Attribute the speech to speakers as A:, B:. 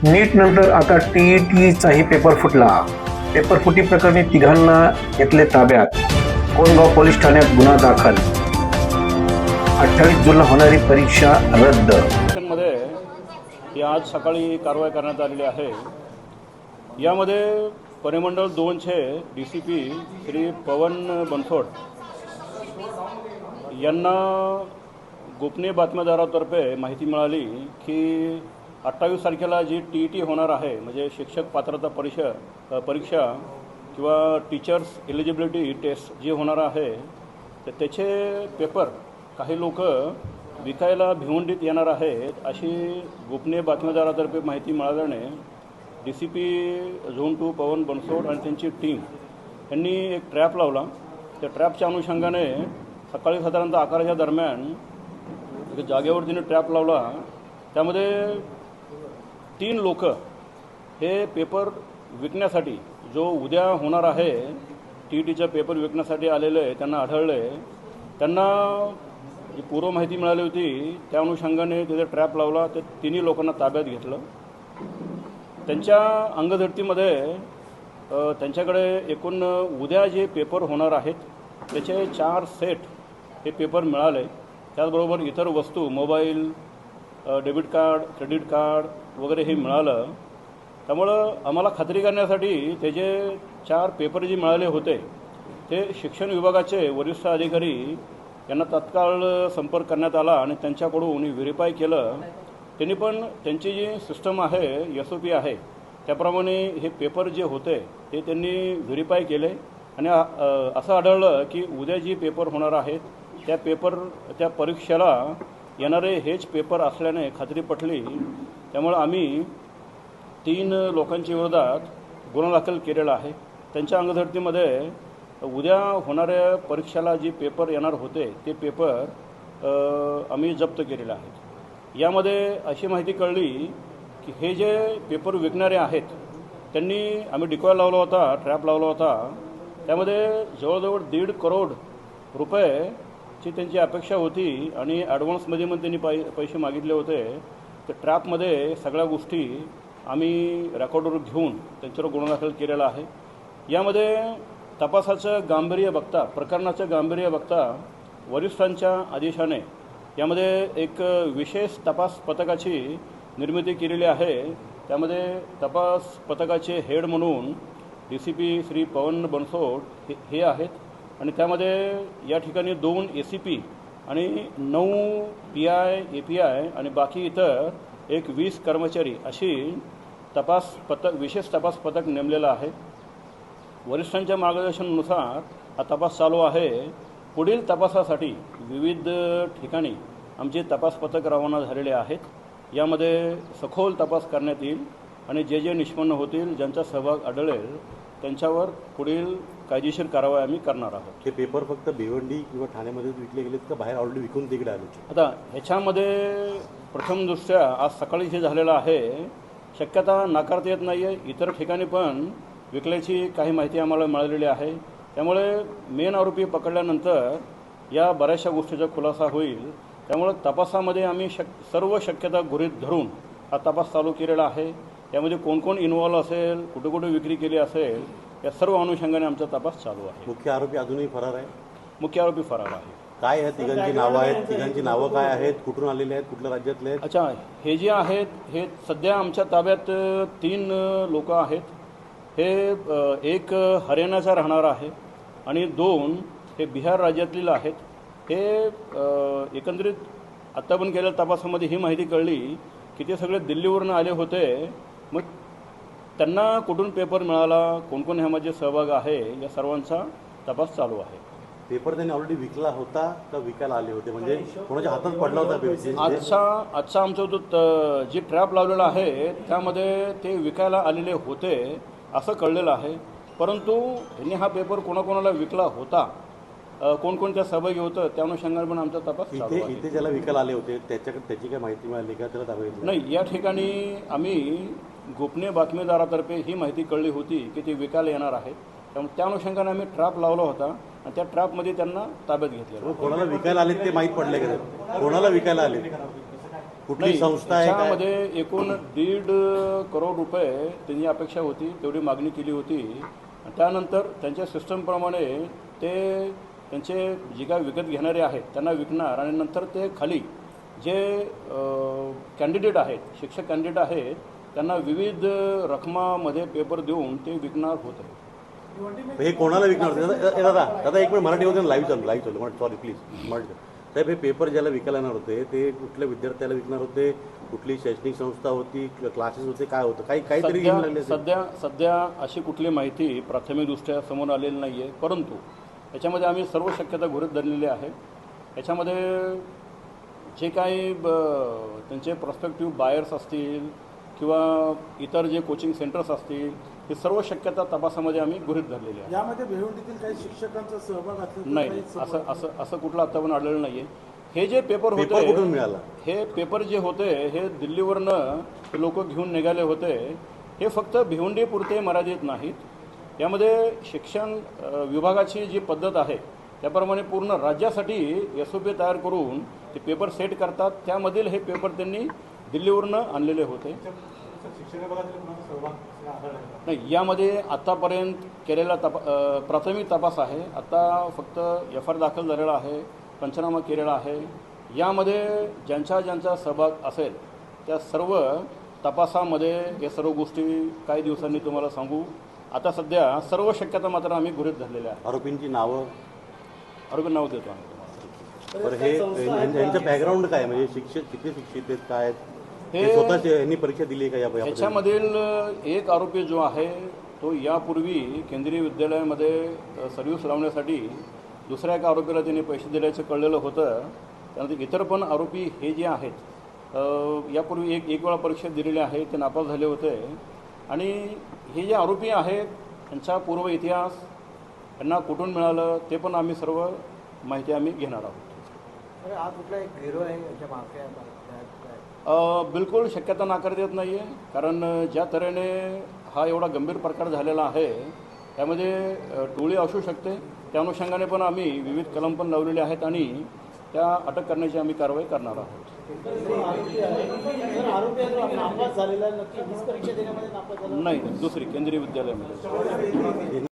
A: नीट नंतर आता TETचाही पेपर फुटला. पेपर फुटी प्रकरणी तिघांना घेतले ताब्यात. कोंडगाव पोलीस ठाण्यात गुन्हा दाखल. 28 जूनला होणारी परीक्षा रद्द.
B: मध्ये ही आज सकाळी कारवाई करण्यात आलेली आहे. यामध्ये परिमंडळ 2चे DCP श्री पवन बनसोड यांना गोपनीय बातमीदारातर्फे माहिती मिळाली की 28 तारखेला जी TET होणार आहे, म्हणजे शिक्षक पात्रता परीक्षा किंवा टीचर्स एलिजिबिलिटी टेस्ट जी होणार आहे, तर त्याचे पेपर काही लोक विकायला भिवंडीत येणार आहेत अशी गोपनीय बातमीदारातर्फे माहिती मिळाल्याने DCP झोन 2 पवन बनसोड आणि त्यांची टीम यांनी एक ट्रॅप लावला. त्या ट्रॅपच्या अनुषंगाने सकाळी साधारणतः 11च्या दरम्यान एक जागेवर तिने ट्रॅप लावला. त्यामध्ये 3 लोक हे पेपर विकण्यासाठी, जो उद्या होणार आहे TETचा पेपर विकण्यासाठी आलेले त्यांना आढळले. त्यांना जी पूर्व माहिती मिळाली होती त्या अनुषंगाने तिथे ट्रॅप लावला. ते 3 लोकांना ताब्यात घेतलं. त्यांच्या अंगझडतीमध्ये त्यांच्याकडे एकूण उद्या जे पेपर होणार आहेत त्याचे 4 सेट हे पेपर मिळाले. त्याचबरोबर इतर वस्तू, mobile, debit card, credit card वगैरे हे मिळालं. त्यामुळं आम्हाला खात्री करण्यासाठी ते जे 4 पेपर जे मिळाले होते ते शिक्षण विभागाचे वरिष्ठ अधिकारी यांना तत्काळ संपर्क करण्यात आला आणि त्यांच्याकडून व्हेरीफाय केलं. त्यांनी पण त्यांची जी सिस्टम आहे, SOP आहे, त्याप्रमाणे हे पेपर जे होते ते त्यांनी व्हेरीफाय केले आणि असं आढळलं की उद्या जी पेपर होणार आहेत त्या परीक्षेला येणारे हेच पेपर असल्याने खात्री पटली. त्यामुळे आम्ही 3 लोकांच्या विरोधात गुन्हा दाखल केलेला आहे. त्यांच्या अंगझडतीमध्ये उद्या होणाऱ्या परीक्षेला जे पेपर येणार होते ते पेपर आम्ही जप्त केलेले आहेत. यामध्ये अशी माहिती कळली की हे जे पेपर विकणारे आहेत त्यांनी आम्ही डिकॉय लावला होता, ट्रॅप लावला होता. त्यामध्ये जवळजवळ 1.5 करोड रुपयेची त्यांची अपेक्षा होती आणि ॲडव्हान्समध्ये पण त्यांनी पैसे मागितले होते. तर ट्रॅपमध्ये सगळ्या गोष्टी आम्ही रेकॉर्डवर घेऊन त्यांच्यावर गुन्हा दाखल केलेला आहे. यामध्ये तपासाचं गांभीर्य बघता, प्रकरणाचं गांभीर्य बघता वरिष्ठांच्या आदेशाने यामध्ये एक विशेष तपास पथकाची निर्मिती केलेली आहे. त्यामध्ये तपास पथकाचे हेड म्हणून DCP श्री पवन बनसोड हे आहेत आणि त्यामध्ये या ठिकाणी 2 ACP आणि 9 PI, API आणि बाकी इतर एक 20 कर्मचारी अशी विशेष तपास पथक नेमलेलं आहे. वरिष्ठांच्या मार्गदर्शनानुसार हा तपास चालू आहे. पुढील तपासासाठी विविध ठिकाणी आमचे तपास पथक रवाना झालेले आहेत. यामध्ये सखोल तपास करण्यात येईल आणि जे निष्पन्न होतील, ज्यांचा सहभाग आढळेल त्यांच्यावर पुढील कायदेशीर कारवाई आम्ही करणार आहोत.
C: हे पेपर फक्त भिवंडी किंवा ठाण्यामध्येच विकले गेलेत का बाहेर ऑलरेडी विकून तिकडे आले?
B: आता ह्याच्यामध्ये प्रथमदृष्ट्या आज सकाळी हे झालेलं आहे, शक्यता नाकारता येत नाही आहे. इतर ठिकाणी पण विकल्याची काही माहिती आम्हाला मिळालेली आहे. त्यामुळे मेन आरोपी पकडल्यानंतर या बऱ्याचशा गोष्टीचा खुलासा होईल. त्यामुळे तपासामध्ये आम्ही सर्व शक्यता गृहीत धरून हा तपास चालू केलेला आहे. यामध्ये कोण इन्व्हॉल्व असेल, कुठे विक्री केली असेल, या सर्व अनुषंगाने आमचा तपास चालू आहे.
C: मुख्य आरोपी अजूनही फरार आहे?
B: मुख्य आरोपी फरार आहे.
C: काय आहे तिघांची नावं आहेत? तिघांची नावं काय आहेत? कुठून आलेले आहेत? कुठल्या राज्यातले आहेत?
B: अच्छा, हे जे आहेत हे सध्या आमच्या ताब्यात 3 लोक आहेत. हे एक हरियाणाचा राहणार आहे आणि 2 हे बिहार राज्यातील आहेत. हे एकंदरीत आत्ता पण केलेल्या तपासामध्ये ही माहिती कळली की ते सगळे दिल्लीवरून आले होते. मग त्यांना कुठून पेपर मिळाला, कोण ह्यामध्ये सहभाग आहे, या सर्वांचा तपास चालू आहे.
C: पेपर त्यांनी ऑलरेडी विकला होता का विकायला आले होते? म्हणजे कोणाच्या हातात पडला होता?
B: आजचा आमचा जो जी ट्रॅप लावलेला आहे त्यामध्ये ते विकायला आलेले होते असं कळलेलं आहे. परंतु यांनी हा पेपर कोणाकोणाला विकला होता, कोण त्या सहभागी होतं, त्या अनुषंगाने पण आमचा तपास चालू आहे.
C: इथे ज्याला विकायला आले होते त्याची काय माहिती मिळाली का? त्याला ताब्यात
B: नाही, या ठिकाणी आम्ही गोपनीय बातमीदारातर्फे ही माहिती कळली होती की ते विकायला येणार आहेत. त्यामुळे त्या अनुषंगाने आम्ही ट्रॅप लावला होता आणि त्या ट्रॅपमध्ये त्यांना ताब्यात घेतलेलं.
C: कोणाला विकायला आले ते माहीत पडले का? कोणाला विकायला आले? कुठली
B: नाही,
C: संस्था आहे काय?
B: त्याच्यामध्ये एकूण 1.5 करोड रुपये त्यांची अपेक्षा होती, तेवढी मागणी केली होती. त्यानंतर त्यांच्या सिस्टमप्रमाणे ते त्यांचे जे काय विकत घेणारे आहेत त्यांना विकणार आणि नंतर ते खाली जे कॅन्डिडेट आहेत, शिक्षक कॅन्डिडेट आहेत, त्यांना विविध रकमामध्ये पेपर देऊन ते विकणार होते.
C: हे कोणाला विकणार होते? दादा दादा एक मिनिट मराठीमध्ये लाईव्ह चालू सॉरी प्लीज साहेब, हे पेपर ज्याला विकायला येणार होते ते कुठल्या विद्यार्थ्याला विकणार होते? कुठली शैक्षणिक संस्था होती, क्लासेस होते, काय होतं? काहीतरी घेऊन लागले असेल.
B: सध्या अशी कुठली माहिती प्राथमिकदृष्ट्या समोर आलेली नाही आहे, परंतु याच्यामध्ये आम्ही सर्व शक्यता गृहीत धरलेली आहे. याच्यामध्ये जे काही त्यांचे प्रॉस्पेक्टिव्ह बायर्स असतील किंवा इतर जे कोचिंग सेंटर्स असतील, हे सर्व शक्यता तपासामध्ये आम्ही गृहीत धरलेली आहे.
D: यामध्ये भिवंडीतील काही शिक्षकांचा सहभाग असला
B: नाही, असं कुठलं आतापर्यंत आढळलं नाही आहे. हे जे पेपर
C: पेपर कुठून
B: होते,
C: मिळाला?
B: हे पेपर जे होते हे दिल्लीवरनं लोक घेऊन निघाले होते. हे फक्त भिवंडीपुरते मर्यादित नाहीत. यामध्ये शिक्षण विभागाची जी पद्धत आहे त्याप्रमाणे पूर्ण राज्यासाठी SOP तयार करून ते पेपर सेट करतात. त्यामधील हे पेपर त्यांनी दिल्लीवरनं आणलेले होते. नाही, यामध्ये आत्तापर्यंत केलेला प्राथमिक तपास आहे. आता फक्त FIR दाखल झालेला आहे, पंचनामा केलेला आहे. यामध्ये ज्यांचा सहभाग असेल त्या सर्व तपासामध्ये या सर्व गोष्टी काही दिवसांनी तुम्हाला सांगू. आता सध्या सर्व शक्यता मात्र आम्ही गृहीत धरलेल्या आहे.
C: आरोपींची नावं?
B: आरोपी नाव देतो आम्ही तुम्हाला.
C: बरं, हे यांचं बॅकग्राऊंड काय? म्हणजे शिक्षक किती शिक्षित आहेत, काय आहेत?
B: हे
C: हे स्वतःच यांनी परीक्षा दिली आहे का?
B: याच्यामधील एक आरोपी जो आहे तो यापूर्वी केंद्रीय विद्यालयामध्ये सर्व्हिस लावण्यासाठी दुसऱ्या एका आरोपीला त्यांनी पैसे दिल्याचं कळलेलं होतं. त्यानंतर इतर पण आरोपी हे जे आहेत यापूर्वी एक वेळा परीक्षा दिलेली आहे, ते नापास झाले होते. आणि हे जे आरोपी आहेत त्यांचा पूर्व इतिहास, त्यांना कुठून मिळालं ते पण आम्ही सर्व माहिती आम्ही घेणार आहोत.
D: हा कुठला एक गिरो आहे याच्या मागे?
B: बिलकुल शक्यता नाकारता येत नाही आहे, कारण ज्या तऱ्हेने हा एवढा गंभीर प्रकार झालेला आहे त्यामध्ये टोळी असू शकते. त्या अनुषंगाने पण आम्ही विविध कलम पण लावलेले आहेत आणि त्या अटक करण्याची आम्ही कारवाई करणार आहोत. नाही, दुसरी केंद्रीय विद्यालयामध्ये.